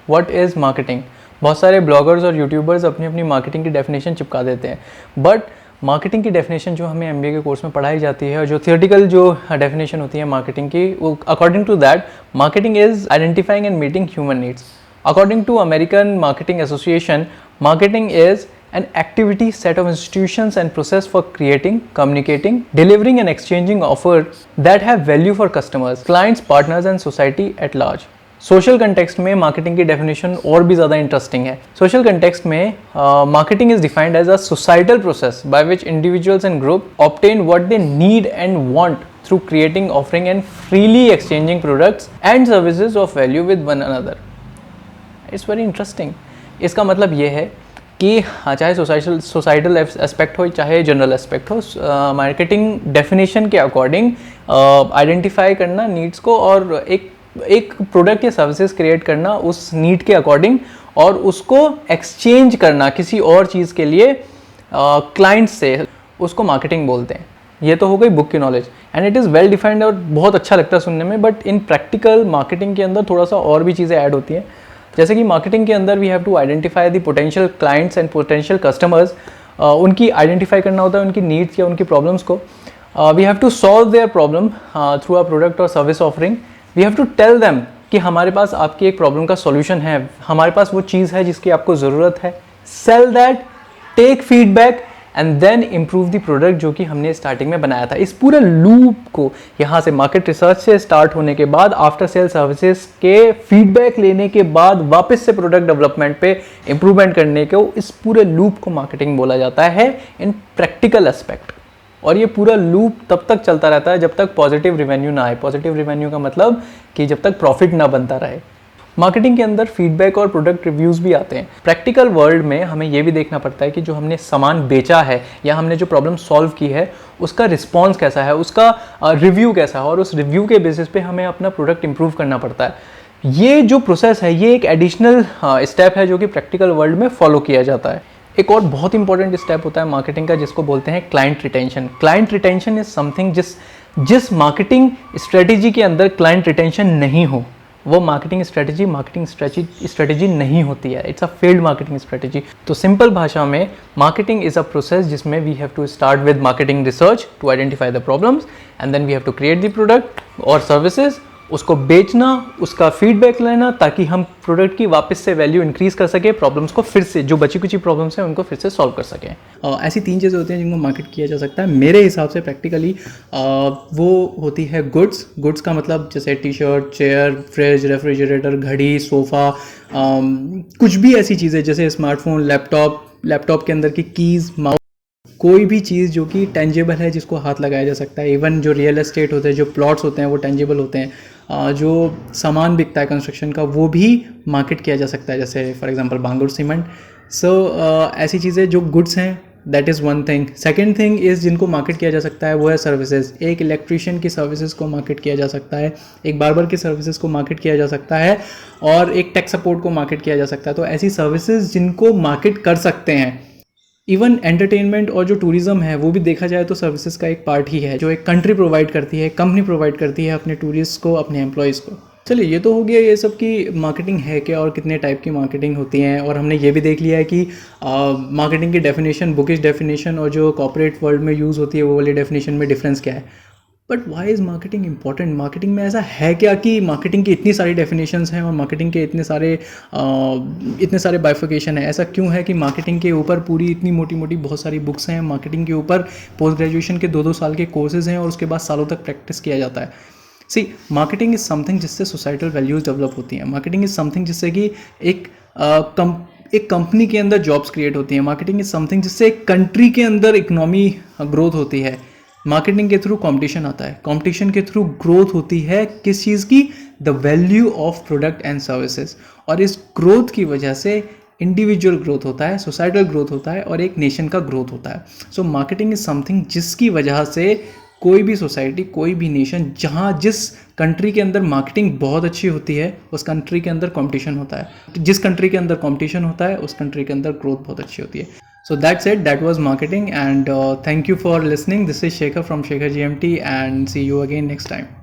What is marketing. बहुत सारे bloggers और यूट्यूबर्स अपनी अपनी मार्केटिंग की डेफिनेशन चिपका देते हैं, बट मार्केटिंग की डेफिनेशन जो हमें एमबीए के कोर्स में पढ़ाई जाती है और जो थियोरेटिकल जो डेफिनेशन होती है मार्केटिंग की, वो according to that marketing is identifying and meeting human needs. According to American marketing association, marketing is an activity set of institutions and process for creating, communicating, delivering and exchanging offers that have value for customers, clients, partners and society at large. Social context में marketing की definition और भी ज़्यादा interesting है। Social context में marketing is defined as a societal process by which individuals and group obtain what they need and want through creating, offering and freely exchanging products and services of value with one another. It's very interesting. इसका मतलब ये है कि चाहे societal aspect हो चाहे general aspect हो, marketing definition के अकॉर्डिंग आइडेंटिफाई करना नीड्स को और एक प्रोडक्ट या सर्विसेज क्रिएट करना उस नीड के अकॉर्डिंग और उसको एक्सचेंज करना किसी और चीज़ के लिए क्लाइंट से, उसको मार्केटिंग बोलते हैं। ये तो हो गई बुक की knowledge and it is well defined और बहुत अच्छा लगता है सुनने में, बट इन प्रैक्टिकल मार्केटिंग के अंदर थोड़ा सा और भी चीज़ें ऐड होती हैं। जैसे कि मार्केटिंग के अंदर we have to identify the potential clients and potential customers, उनकी आइडेंटिफाई करना होता है उनकी नीड्स या उनकी प्रॉब्लम्स को। We have to solve their problem through a product और service offering. We have to tell them कि हमारे पास आपकी एक प्रॉब्लम का सॉल्यूशन है, हमारे पास वो चीज़ है जिसकी आपको ज़रूरत है। Sell that, take feedback and then improve the product जो कि हमने स्टार्टिंग में बनाया था। इस पूरे लूप को यहाँ से मार्केट रिसर्च से स्टार्ट होने के बाद, आफ्टर सेल सर्विसेज के फीडबैक लेने के बाद वापस से प्रोडक्ट डेवलपमेंट पे इम्प्रूवमेंट करने को, इस पूरे लूप को मार्केटिंग बोला जाता है इन प्रैक्टिकल एस्पेक्ट। और ये पूरा लूप तब तक चलता रहता है जब तक पॉजिटिव रिवेन्यू ना आए। पॉजिटिव रिवेन्यू का मतलब कि जब तक प्रॉफिट ना बनता रहे। मार्केटिंग के अंदर फीडबैक और प्रोडक्ट रिव्यूज़ भी आते हैं। प्रैक्टिकल वर्ल्ड में हमें ये भी देखना पड़ता है कि जो हमने सामान बेचा है या हमने जो प्रॉब्लम सॉल्व की है उसका रिस्पॉन्स कैसा है, उसका रिव्यू कैसा है, और उस रिव्यू के बेसिस पे हमें अपना प्रोडक्ट इंप्रूव करना पड़ता है। ये जो प्रोसेस है ये एक एडिशनल स्टेप है जो कि प्रैक्टिकल वर्ल्ड में फॉलो किया जाता है। एक और बहुत इंपॉर्टेंट स्टेप होता है मार्केटिंग का जिसको बोलते हैं client retention. Client retention is something जिस मार्केटिंग स्ट्रेटेजी के अंदर क्लाइंट रिटेंशन नहीं हो वो मार्केटिंग स्ट्रेटेजी नहीं होती है। It's a failed marketing strategy. तो सिंपल भाषा में मार्केटिंग इज अ प्रोसेस जिसमें we have to start with marketing research to identify the problems and then we have to create the product और services, उसको बेचना, उसका फीडबैक लेना ताकि हम प्रोडक्ट की वापस से वैल्यू इंक्रीज कर सके, प्रॉब्लम्स को फिर से, जो बची कुची प्रॉब्लम्स हैं उनको फिर से सॉल्व कर सकें। ऐसी 3 चीज़ें होती हैं जिनको मार्केट किया जा सकता है मेरे हिसाब से प्रैक्टिकली। वो होती है गुड्स का मतलब जैसे T shirt, chair, fridge, refrigerator, घड़ी, सोफ़ा, कुछ भी ऐसी चीज़ें जैसे स्मार्टफोन, लैपटॉप के अंदर की कीज़, माउस, कोई भी चीज़ जो कि टेंजेबल है जिसको हाथ लगाया जा सकता है। इवन जो रियल एस्टेट होते हैं, जो प्लॉट्स होते हैं वो टेंजेबल होते हैं। जो सामान बिकता है कंस्ट्रक्शन का वो भी मार्केट किया जा सकता है, जैसे फॉर एग्जांपल बांगुर सीमेंट। ऐसी चीज़ें जो गुड्स हैं, that is one thing. Second thing is जिनको मार्केट किया जा सकता है वो है सर्विसेज। एक इलेक्ट्रीशियन की सर्विसेज को मार्केट किया जा सकता है, एक बार्बर की सर्विसेज को मार्केट किया जा सकता है और एक टेक सपोर्ट को मार्केट किया जा सकता है। तो ऐसी सर्विसेज जिनको मार्केट कर सकते हैं। इवन एंटरटेनमेंट और जो टूरिज्म है वो भी देखा जाए तो सर्विसेज का एक पार्ट ही है जो एक कंट्री प्रोवाइड करती है, कंपनी प्रोवाइड करती है अपने टूरिस्ट को, अपने एम्प्लॉयज़ को। चलिए ये तो हो गया ये सब की मार्केटिंग है क्या और कितने टाइप की मार्केटिंग होती हैं, और हमने ये भी देख लिया है कि मार्केटिंग की डेफिनेशन, बुकिश डेफिनेशन और जो कॉर्पोरेट वर्ल्ड में यूज़ होती है वो वाली डेफिनेशन में डिफरेंस क्या है। But why is marketing important? Marketing में ऐसा है क्या कि मार्केटिंग की इतनी सारी डेफिनेशंस हैं और मार्केटिंग के इतने सारे बाइफिकेशन है? ऐसा क्यों है कि मार्केटिंग के ऊपर पूरी इतनी मोटी मोटी बहुत सारी बुक्स हैं, मार्केटिंग के ऊपर पोस्ट ग्रेजुएशन के 2-2 साल के कोर्सेज हैं और उसके बाद सालों तक प्रैक्टिस किया जाता है? सी, मार्केटिंग इज़ समथिंग जिससे सोसाइटल वैल्यूज़ डेवलप होती हैं। मार्केटिंग इज़ समथिंग जिससे कि एक कंपनी के अंदर जॉब्स क्रिएट होती हैं। मार्केटिंग इज़ समथिंग जिससे एक कंट्री के अंदर इकोनॉमी ग्रोथ होती है। मार्केटिंग के थ्रू कंपटीशन आता है, कंपटीशन के थ्रू ग्रोथ होती है किस चीज़ की? The value of product and services. और इस ग्रोथ की वजह से इंडिविजुअल ग्रोथ होता है, सोसाइटल ग्रोथ होता है और एक नेशन का ग्रोथ होता है। सो मार्केटिंग इज समथिंग जिसकी वजह से कोई भी सोसाइटी, कोई भी नेशन, जिस कंट्री के अंदर मार्केटिंग बहुत अच्छी होती है उस कंट्री के अंदर कंपटीशन होता है। जिस कंट्री के अंदर कंपटीशन होता है उस कंट्री के अंदर ग्रोथ बहुत अच्छी होती है। So that's it. That was marketing, and thank you for listening. This is Shekhar from Shekhar GMT, and see you again next time.